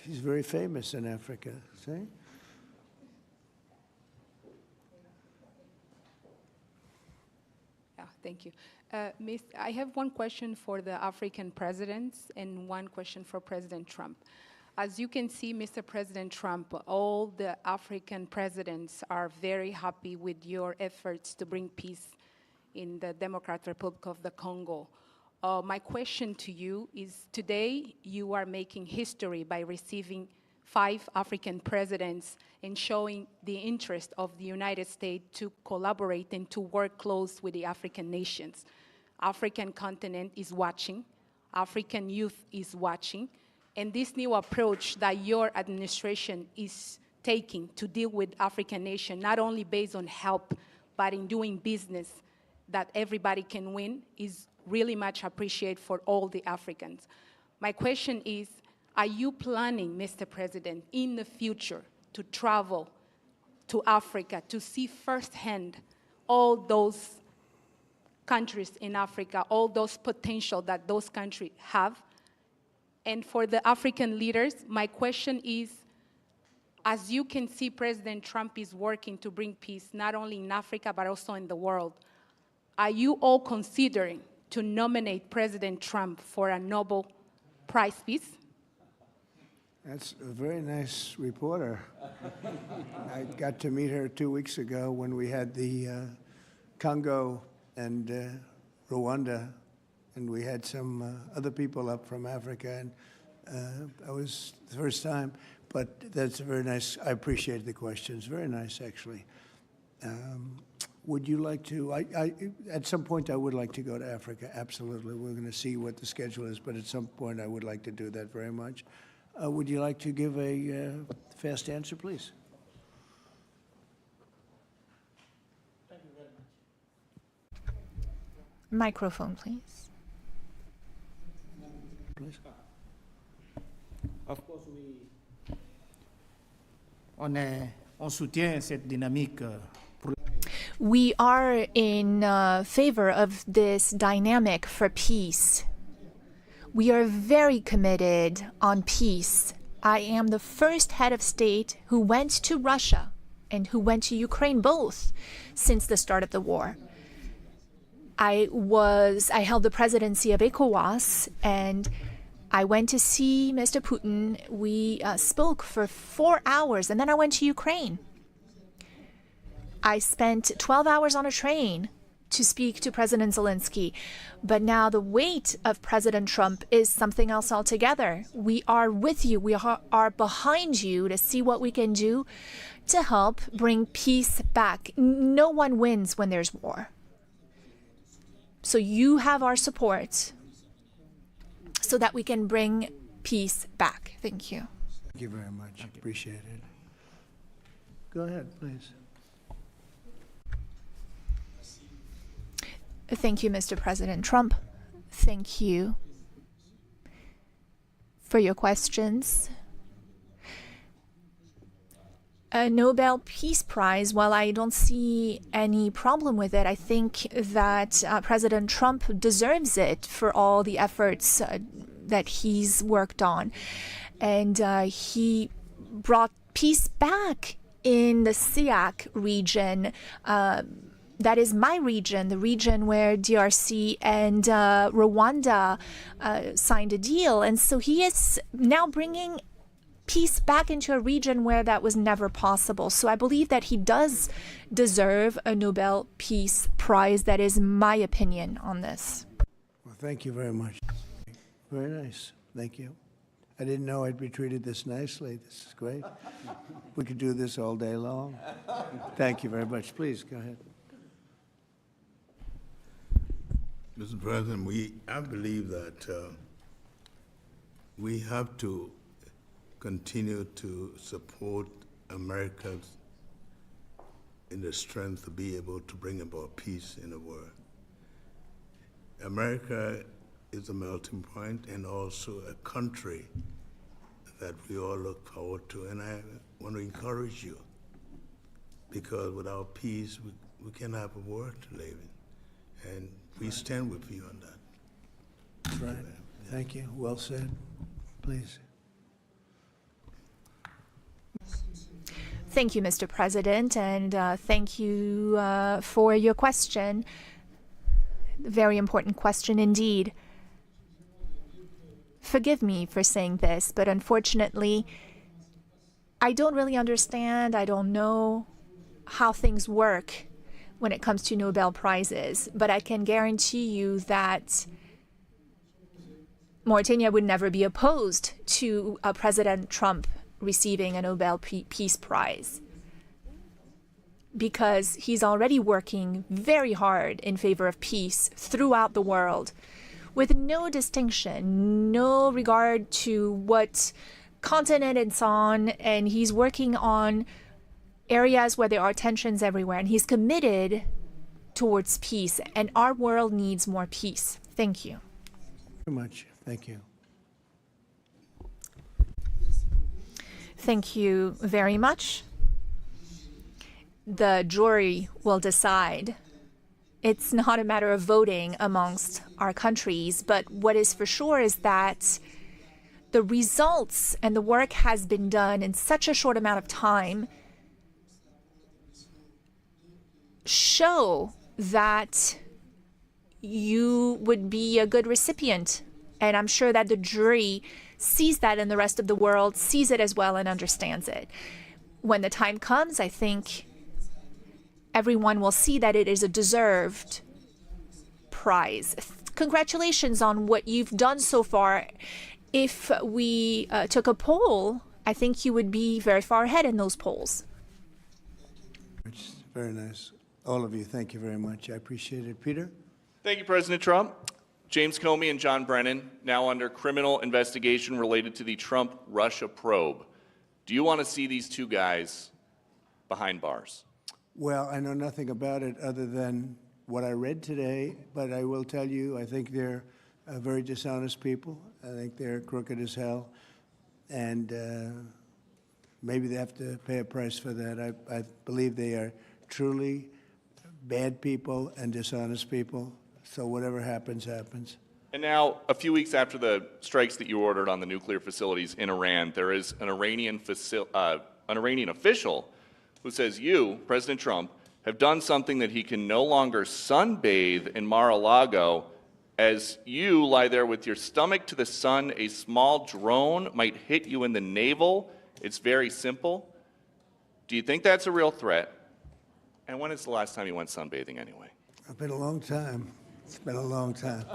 He's very famous in Africa, see? Yeah, thank you. I have one question for the African presidents and one question for President Trump. As you can see, Mr. President Trump, all the African presidents are very happy with your efforts to bring peace in the Democratic Republic of the Congo. My question to you is, today you are making history by receiving 5 African presidents and showing the interest of the United States to collaborate and to work close with the African nations. African continent is watching, African youth is watching, and this new approach that your administration is taking to deal with African nations, not only based on help, but in doing business that everybody can win, is really much appreciated for all the Africans. My question is, are you planning, Mr. President, in the future to travel to Africa to see firsthand all those countries in Africa, all those potential that those countries have? And for the African leaders, my question is, as you can see, President Trump is working to bring peace not only in Africa, but also in the world. Are you all considering to nominate President Trump for a Nobel Prize Peace? That's a very nice reporter. I got to meet her 2 weeks ago when we had the Congo and Rwanda, and we had some other people up from Africa, and I was the first time, but that's a very nice, I appreciate the questions, very nice actually. Would you like to, at some point I would like to go to Africa, absolutely. We're going to see what the schedule is, but at some point I would like to do that very much. Would you like to give a fast answer, please? Thank you very much. Microphone, please. Please. Of course, on soutient cette dynamique. We are in favor of this dynamic for peace. We are very committed on peace. I am the first head of state who went to Russia and who went to Ukraine, both, since the start of the war. I held the presidency of ECOWAS, and I went to see Mr. Putin. We spoke for 4 hours, and then I went to Ukraine. I spent 12 hours on a train to speak to President Zelensky. But now the weight of President Trump is something else altogether. We are with you. We are behind you to see what we can do to help bring peace back. No one wins when there's war. So you have our support so that we can bring peace back. Thank you. Thank you very much. Appreciate it. Go ahead, please. Thank you, Mr. President Trump. Thank you for your questions. A Nobel Peace Prize, while I don't see any problem with it, I think that President Trump deserves it for all the efforts that he's worked on. And he brought peace back in the SEAC region. That is my region, the region where DRC and Rwanda signed a deal. And so he is now bringing peace back into a region where that was never possible. So I believe that he does deserve a Nobel Peace Prize. That is my opinion on this. Well, thank you very much. Very nice. Thank you. I didn't know I'd be treated this nicely. This is great. We could do this all day long. Thank you very much. Please, go ahead. Mr. President, I believe that we have to continue to support America in the strength to be able to bring about peace in the world. America is a melting point and also a country that we all look forward to. And I want to encourage you, because without peace, we can't have a world to live in. And we stand with you on that. That's right. Thank you. Well said. Please. Thank you, Mr. President, and thank you for your question. Very important question indeed. Forgive me for saying this, but unfortunately, I don't really understand. I don't know how things work when it comes to Nobel Prizes, but I can guarantee you that Mauritania would never be opposed to President Trump receiving a Nobel Peace Prize, because he's already working very hard in favor of peace throughout the world, with no distinction, no regard to what continent it's on, and he's working on areas where there are tensions everywhere, and he's committed towards peace, and our world needs more peace. Thank you. Very much. Thank you. Thank you very much. The jury will decide. It's not a matter of voting amongst our countries, but what is for sure is that the results and the work has been done in such a short amount of time show that you would be a good recipient. And I'm sure that the jury sees that, and the rest of the world sees it as well and understands it. When the time comes, I think everyone will see that it is a deserved prize. Congratulations on what you've done so far. If we took a poll, I think you would be very far ahead in those polls. It's very nice. All of you, thank you very much. I appreciate it. Peter? Thank you, President Trump. James Comey and John Brennan, now under criminal investigation related to the Trump-Russia probe. Do you want to see these two guys behind bars? Well, I know nothing about it other than what I read today, but I will tell you, I think they're very dishonest people. I think they're crooked as hell, and maybe they have to pay a price for that. I believe they are truly bad people and dishonest people, so whatever happens, happens. And now, a few weeks after the strikes that you ordered on the nuclear facilities in Iran, there is an Iranian official who says you, President Trump, have done something that he can no longer sunbathe in Mar-a-Lago. As you lie there with your stomach to the sun, a small drone might hit you in the navel. It's very simple. Do you think that's a real threat? And when is the last time you went sunbathing anyway? It's been a long time. It's been a long time.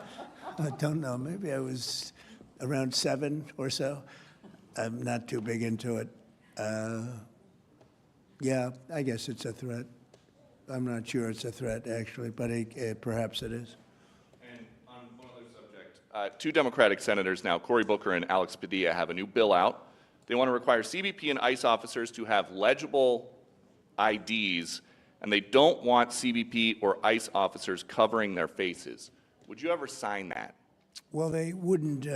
I don't know. Maybe I was around 7 or so. I'm not too big into it. Yeah, I guess it's a threat. I'm not sure it's a threat, actually, but perhaps it is. And on one other subject, two Democratic senators now, Cory Booker and Alex Padilla, have a new bill out. They want to require CBP and ICE officers to have legible IDs, and they don't want CBP or ICE officers covering their faces. Would you ever sign that? Well, they wouldn't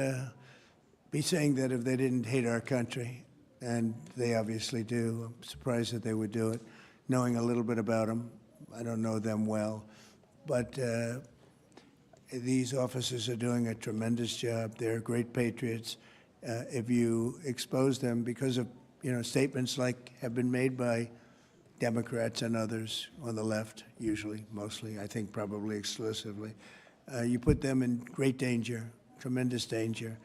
be saying that if they didn't hate our country, and they obviously do. I'm surprised that they would do it, knowing a little bit about them. I don't know them well, but these officers are doing a tremendous job. They're great patriots. If you expose them because of statements like have been made by Democrats and others on the left, usually, mostly, I think probably exclusively, you put them in great danger, tremendous danger.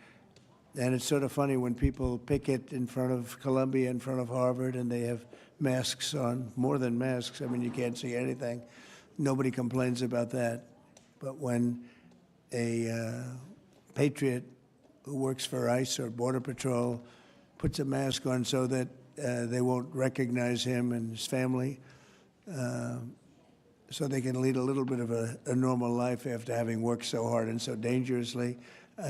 And it's sort of funny when people picket in front of Columbia, in front of Harvard, and they have masks on, more than masks. I mean, you can't see anything. Nobody complains about that. But when a patriot who works for ICE or Border Patrol puts a mask on so that they won't recognize him and his family, so they can lead a little bit of a normal life after having worked so hard and so dangerously,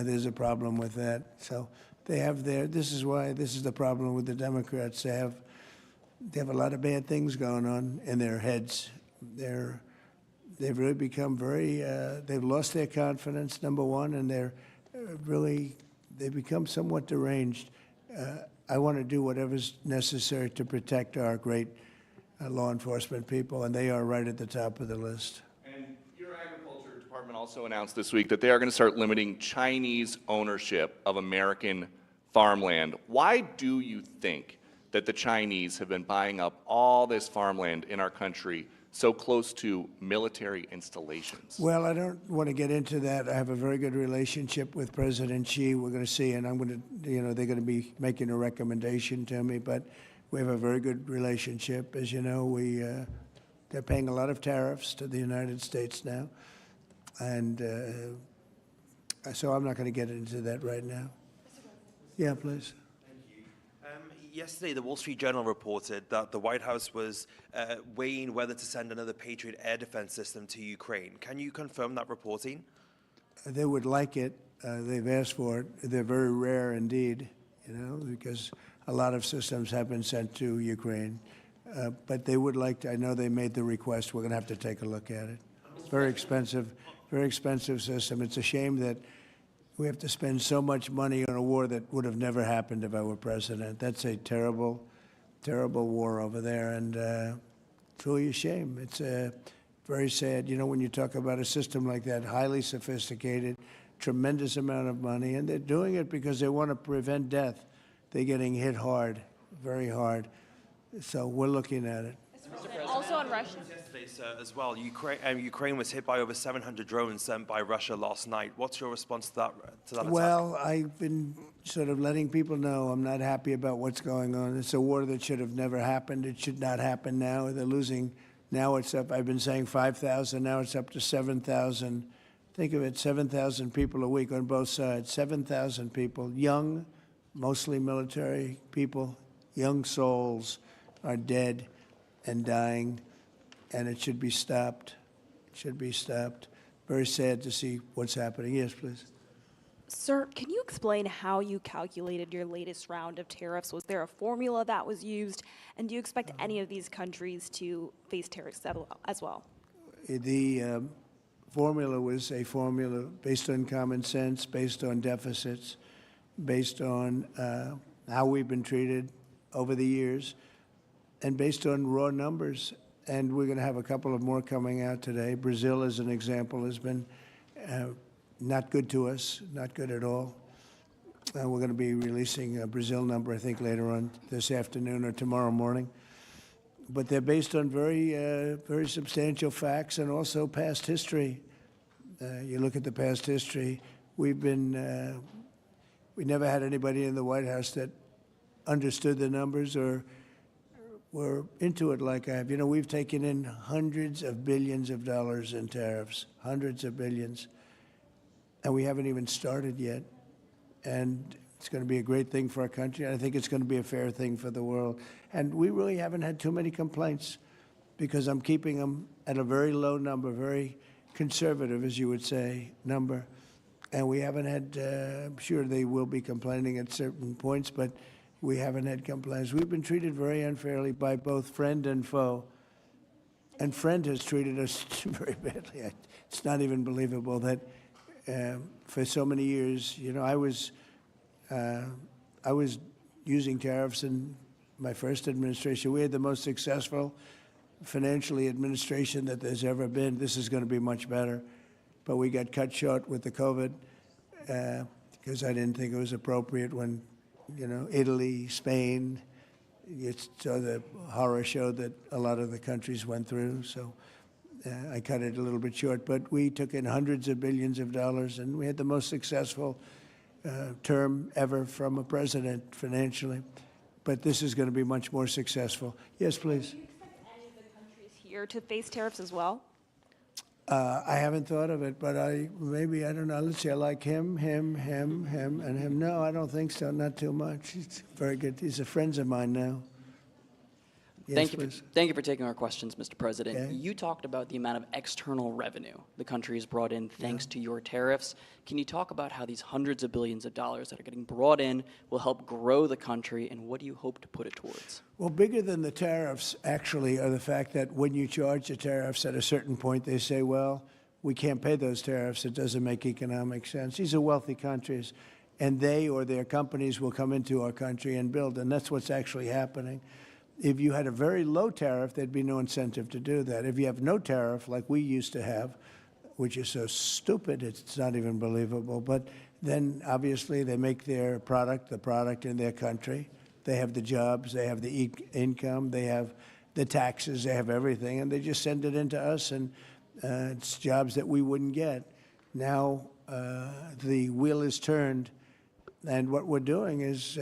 there's a problem with that. So they have this is the problem with the Democrats. They have a lot of bad things going on in their heads. They've really become they've lost their confidence, number one, and they've become somewhat deranged. I want to do whatever's necessary to protect our great law enforcement people, and they are right at the top of the list. And your Agriculture Department also announced this week that they are going to start limiting Chinese ownership of American farmland. Why do you think that the Chinese have been buying up all this farmland in our country so close to military installations? Well, I don't want to get into that. I have a very good relationship with President Xi. We're going to see, and I'm going to, they're going to be making a recommendation to me, but we have a very good relationship. As you know, they're paying a lot of tariffs to the United States now, and so I'm not going to get into that right now. Yeah, please. Yesterday, the Wall Street Journal reported that the White House was weighing whether to send another Patriot air defense system to Ukraine. Can you confirm that reporting? They would like it. They've asked for it. They're very rare indeed, because a lot of systems have been sent to Ukraine. But they would like to. I know they made the request. We're going to have to take a look at it. Very expensive system. It's a shame that we have to spend so much money on a war that would have never happened if I were president. That's a terrible, terrible war over there, and it's really a shame. It's very sad. When you talk about a system like that, highly sophisticated, tremendous amount of money, and they're doing it because they want to prevent death. They're getting hit hard, very hard. So we're looking at it. Also on Russia. Yesterday, sir, as well, Ukraine was hit by over 700 drones sent by Russia last night. What's your response to that attack? Well, I've been sort of letting people know I'm not happy about what's going on. It's a war that should have never happened. It should not happen now. They're losing. Now it's up. I've been saying 5,000. Now it's up to 7,000. Think of it, 7,000 people a week on both sides. 7,000 people, young, mostly military people, young souls are dead and dying, and it should be stopped. It should be stopped. Very sad to see what's happening. Yes, please. Sir, can you explain how you calculated your latest round of tariffs? Was there a formula that was used? And do you expect any of these countries to face tariffs as well? The formula was a formula based on common sense, based on deficits, based on how we've been treated over the years, and based on raw numbers. And we're going to have a couple of more coming out today. Brazil, as an example, has been not good to us, not good at all. We're going to be releasing a Brazil number, I think, later on this afternoon or tomorrow morning. But they're based on very substantial facts and also past history. You look at the past history, we never had anybody in the White House that understood the numbers or were into it like I have. We've taken in hundreds of billions of dollars in tariffs, hundreds of billions, and we haven't even started yet. And it's going to be a great thing for our country. I think it's going to be a fair thing for the world. And we really haven't had too many complaints because I'm keeping them at a very low number, very conservative, as you would say, number. And we haven't had, I'm sure they will be complaining at certain points, but we haven't had complaints. We've been treated very unfairly by both friend and foe. And friend has treated us very badly. It's not even believable that for so many years, I was using tariffs in my first administration. We had the most successful financially administration that there's ever been. This is going to be much better. But we got cut short with the COVID because I didn't think it was appropriate when, Italy, Spain, so the horror show that a lot of the countries went through. So I cut it a little bit short. But we took in hundreds of billions of dollars, and we had the most successful term ever from a president financially. But this is going to be much more successful. Yes, please. Do you expect any of the countries here to face tariffs as well? I haven't thought of it, but maybe, I don't know. Let's see, I like him, and him. No, I don't think so, not too much. He's very good. He's a friend of mine now. Yes, Thank you for taking our questions, Mr. President. Okay. You talked about the amount of external revenue the country has brought in thanks to your tariffs. Can you talk about how these hundreds of billions of dollars that are getting brought in will help grow the country, and what do you hope to put it towards? Well, bigger than the tariffs, actually, are the fact that when you charge the tariffs at a certain point, they say, well, we can't pay those tariffs. It doesn't make economic sense. These are wealthy countries, and they or their companies will come into our country and build, and that's what's actually happening. If you had a very low tariff, there'd be no incentive to do that. If you have no tariff, like we used to have, which is so stupid, it's not even believable, but then obviously they make their product, the product in their country. They have the jobs, they have the income, they have the taxes, they have everything, and they just send it into us, and it's jobs that we wouldn't get. Now the wheel is turned, and what we're doing is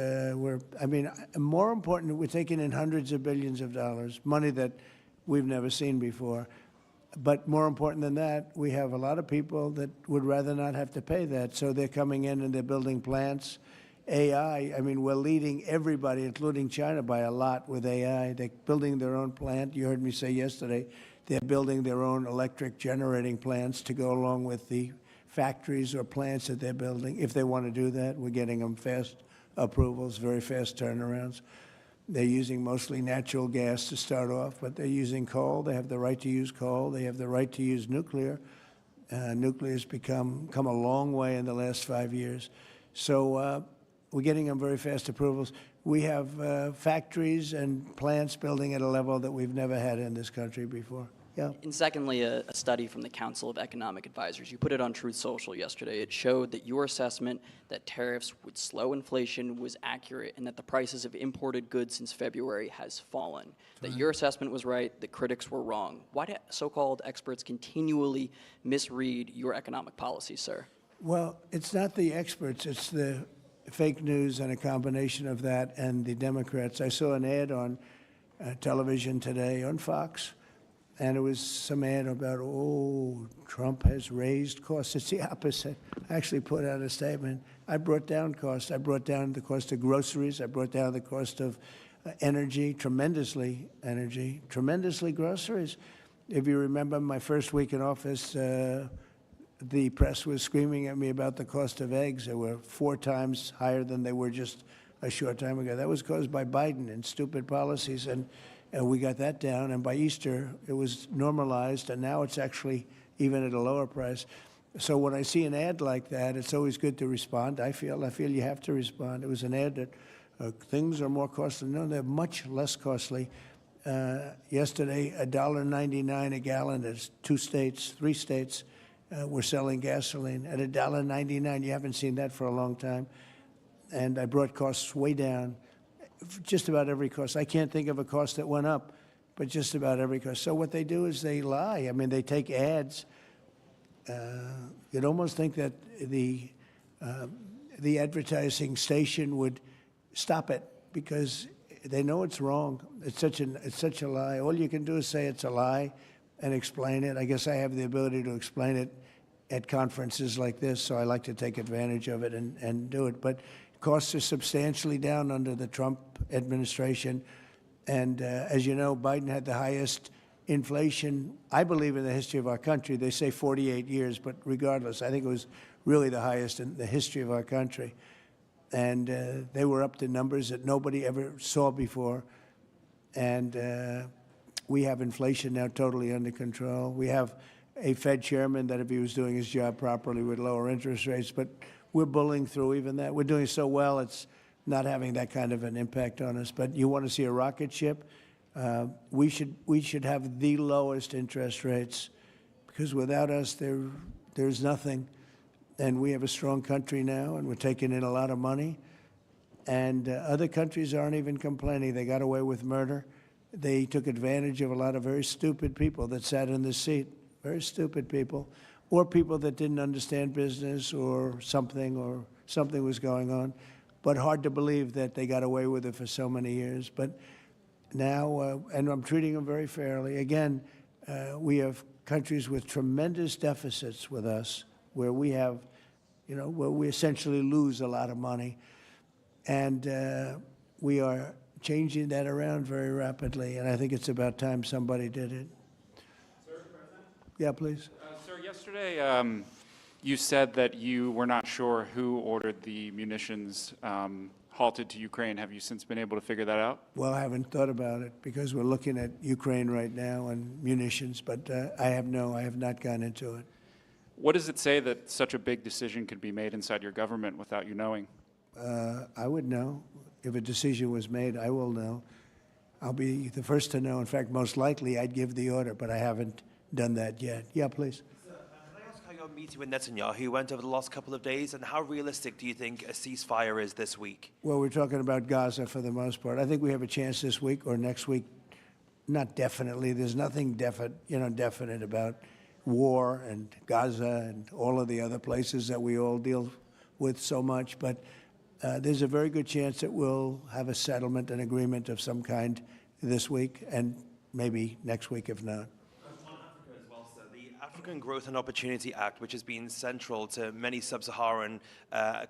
more important, we're taking in hundreds of billions of dollars, money that we've never seen before. But more important than that, we have a lot of people that would rather not have to pay that, so they're coming in and they're building plants. AI, we're leading everybody, including China, by a lot with AI. They're building their own plant. You heard me say yesterday, they're building their own electric generating plants to go along with the factories or plants that they're building. If they want to do that, we're getting them fast approvals, very fast turnarounds. They're using mostly natural gas to start off, but they're using coal. They have the right to use coal. They have the right to use nuclear. Nuclear's come a long way in the last 5 years. So we're getting them very fast approvals. We have factories and plants building at a level that we've never had in this country before. Yeah. And secondly, a study from the Council of Economic Advisors. You put it on Truth Social yesterday. It showed that your assessment that tariffs would slow inflation was accurate and that the prices of imported goods since February has fallen. That your assessment was right, that critics were wrong. Why do so-called experts continually misread your economic policies, sir? Well, it's not the experts. It's the fake news and a combination of that and the Democrats. I saw an ad on television today on Fox, and it was some ad about, Trump has raised costs. It's the opposite. I actually put out a statement. I brought down costs. I brought down the cost of groceries. I brought down the cost of tremendously groceries. If you remember my first week in office, the press was screaming at me about the cost of eggs. They were 4 times higher than they were just a short time ago. That was caused by Biden and stupid policies, and we got that down. And by Easter, it was normalized, and now it's actually even at a lower price. So when I see an ad like that, it's always good to respond. I feel you have to respond. It was an ad that things are more costly. No, they're much less costly. Yesterday, $1.99 a gallon. There's 3 states. We're selling gasoline at $1.99. You haven't seen that for a long time. And I brought costs way down, just about every cost. I can't think of a cost that went up, but just about every cost. So what they do is they lie. They take ads. You'd almost think that the advertising station would stop it because they know it's wrong. It's such a lie. All you can do is say it's a lie and explain it. I guess I have the ability to explain it at conferences like this, so I like to take advantage of it and do it. But costs are substantially down under the Trump administration. And as you know, Biden had the highest inflation, I believe, in the history of our country. They say 48 years, but regardless, I think it was really the highest in the history of our country. And they were up to numbers that nobody ever saw before. And we have inflation now totally under control. We have a Fed chairman that, if he was doing his job properly, would lower interest rates. But we're bullying through even that. We're doing so well, it's not having that kind of an impact on us. But you want to see a rocket ship? We should have the lowest interest rates, because without us, there's nothing. And we have a strong country now, and we're taking in a lot of money. And other countries aren't even complaining. They got away with murder. They took advantage of a lot of very stupid people that sat in this seat, very stupid people, or people that didn't understand business or something was going on. But hard to believe that they got away with it for so many years. But now, and I'm treating them very fairly. Again, we have countries with tremendous deficits with us, where we have, where we essentially lose a lot of money. And we are changing that around very rapidly, and I think it's about time somebody did it. Sir, President? Yeah, please. Sir, yesterday you said that you were not sure who ordered the munitions halted to Ukraine. Have you since been able to figure that out? Well, I haven't thought about it, because we're looking at Ukraine right now and munitions, but I have not gone into it. What does it say that such a big decision could be made inside your government without you knowing? I would know. If a decision was made, I will know. I'll be the first to know. In fact, most likely I'd give the order, but I haven't done that yet. Yeah, please. Can I ask how your meeting with Netanyahu went over the last couple of days, and how realistic do you think a ceasefire is this week? Well, we're talking about Gaza for the most part. I think we have a chance this week or next week. Not definitely. There's nothing definite about war and Gaza and all of the other places that we all deal with so much. But there's a very good chance that we'll have a settlement, an agreement of some kind this week, and maybe next week if not. The African Growth and Opportunity Act, which has been central to many sub-Saharan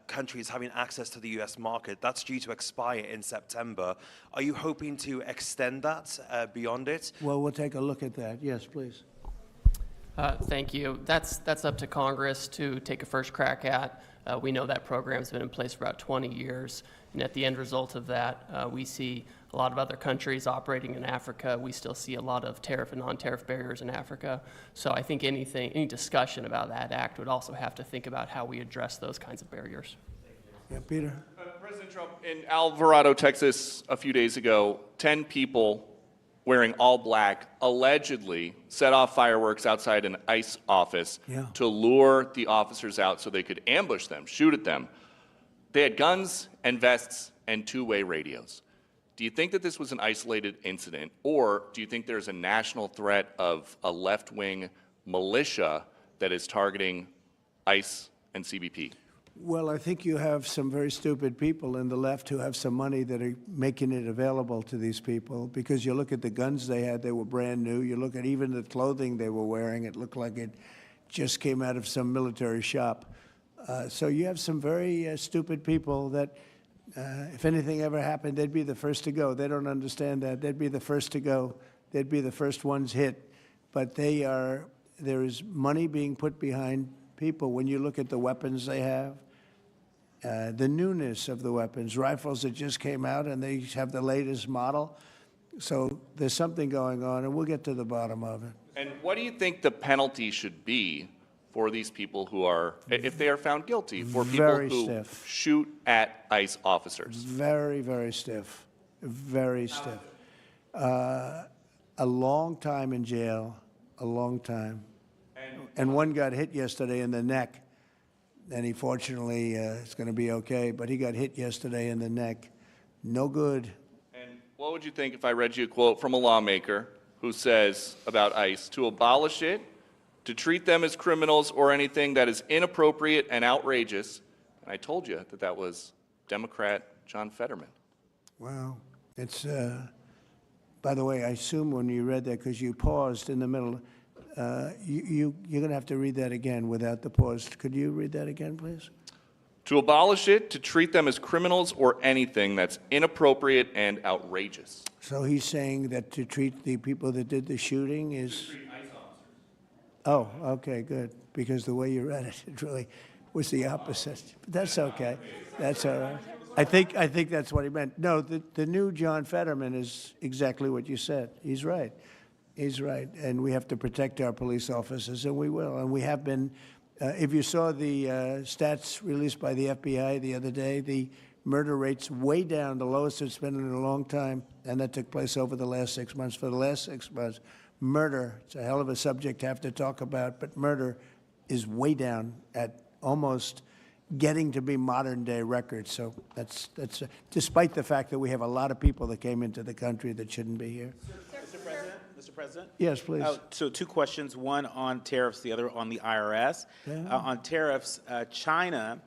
countries having access to the U.S. market, that's due to expire in September. Are you hoping to extend that beyond it? Well, we'll take a look at that. Yes, please. Thank you. That's up to Congress to take a first crack at. We know that program's been in place for about 20 years, and at the end result of that, we see a lot of other countries operating in Africa. We still see a lot of tariff and non-tariff barriers in Africa. So I think any discussion about that act would also have to think about how we address those kinds of barriers. Yeah, Peter. President Trump, in Alvarado, Texas, a few days ago, 10 people wearing all black allegedly set off fireworks outside an ICE office to lure the officers out so they could ambush them, shoot at them. They had guns and vests and two-way radios. Do you think that this was an isolated incident, or do you think there's a national threat of a left-wing militia that is targeting ICE and CBP? Well, I think you have some very stupid people in the left who have some money that are making it available to these people, because you look at the guns they had, they were brand new. You look at even the clothing they were wearing, it looked like it just came out of some military shop. So you have some very stupid people that if anything ever happened, they'd be the first to go. They don't understand that. They'd be the first to go. They'd be the first ones hit. But there is money being put behind people. When you look at the weapons they have, the newness of the weapons, rifles that just came out and they have the latest model. So there's something going on, and we'll get to the bottom of it. And what do you think the penalty should be for these people who are, if they are found guilty, for people Very who stiff. shoot at ICE officers? Very, very stiff. Very stiff. A long time in jail, a long time. And one got hit yesterday in the neck, and he fortunately is going to be okay, but he got hit yesterday in the neck. No good. And what would you think if I read you a quote from a lawmaker who says about ICE, to abolish it, to treat them as criminals or anything that is inappropriate and outrageous? And I told you that that was Democrat John Fetterman. Wow. It's, by the way, I assume when you read that, because you paused in the middle, you're going to have to read that again without the pause. Could you read that again, please? To abolish it, to treat them as criminals or anything that's inappropriate and outrageous. So he's saying that to treat the people that did the shooting is... Oh, okay, good. Because the way you read it, it really was the opposite. But that's okay. That's all right. I think that's what he meant. No, the new John Fetterman is exactly what you said. He's right. He's right. And we have to protect our police officers, and we will. And we have been. If you saw the stats released by the FBI the other day, the murder rate's way down, the lowest it's been in a long time, and that took place over the last 6 months. For the last 6 months, murder, it's a hell of a subject to have to talk about, but murder is way down at almost getting to be modern-day records. So that's despite the fact that we have a lot of people that came into the country that shouldn't be here. Mr. President? Yes, please. So two questions, one on tariffs, the other on the IRS. On tariffs, China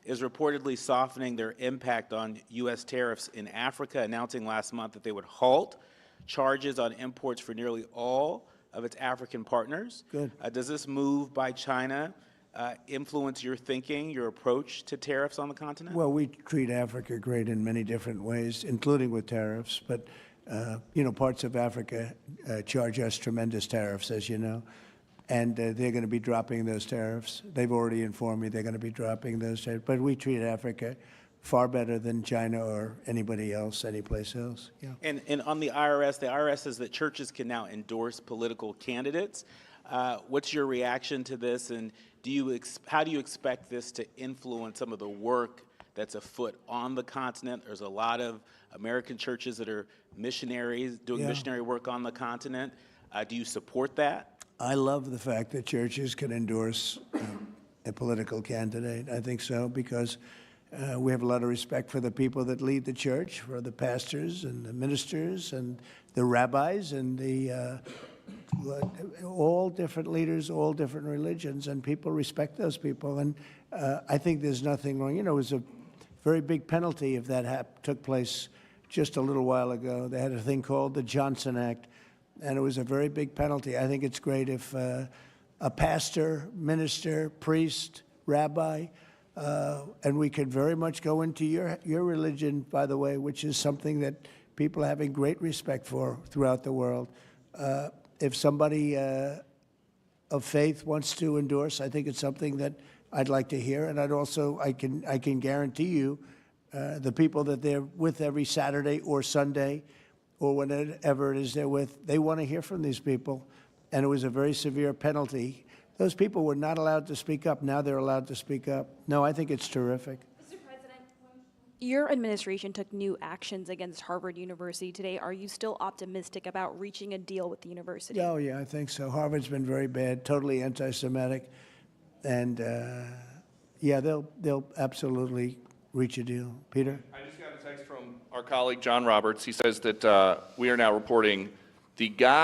is reportedly softening their impact on U.S. tariffs in Africa, announcing last month that they would halt charges on imports for nearly all of its African partners. Good. Does this move by China influence your thinking, your approach to tariffs on the continent? Well, we treat Africa great in many different ways, including with tariffs. But, parts of Africa charge us tremendous tariffs, as you know. And they're going to be dropping those tariffs. They've already informed me they're going to be dropping those tariffs. But we treat Africa far better than China or anybody else, anyplace else. Yeah. And on the IRS says that churches can now endorse political candidates. What's your reaction to this, and how do you expect this to influence some of the work that's afoot on the continent? There's a lot of American churches that are missionaries, doing missionary work on the continent. Do you support that? I love the fact that churches can endorse a political candidate. I think so, because we have a lot of respect for the people that lead the church, for the pastors and the ministers and the rabbis and the all different leaders, all different religions, and people respect those people. And I think there's nothing wrong. You know, it was a very big penalty if that took place just a little while ago. They had a thing called the Johnson Act, and it was a very big penalty. I think it's great if a pastor, minister, priest, rabbi, and we could very much go into your religion, by the way, which is something that people are having great respect for throughout the world. If somebody of faith wants to endorse, I think it's something that I'd like to hear, and I can guarantee you, the people that they're with every Saturday or Sunday, or whenever it is they're with, they want to hear from these people, and it was a very severe penalty. Those people were not allowed to speak up. Now they're allowed to speak up. No, I think it's terrific. Mr. President, your administration took new actions against Harvard University today. Are you still optimistic about reaching a deal with the university? Oh, yeah, I think so. Harvard's been very bad, totally anti-Semitic, and yeah, they'll absolutely reach a deal. Peter? I just got a text from our colleague John Roberts. He says that we are now reporting the guy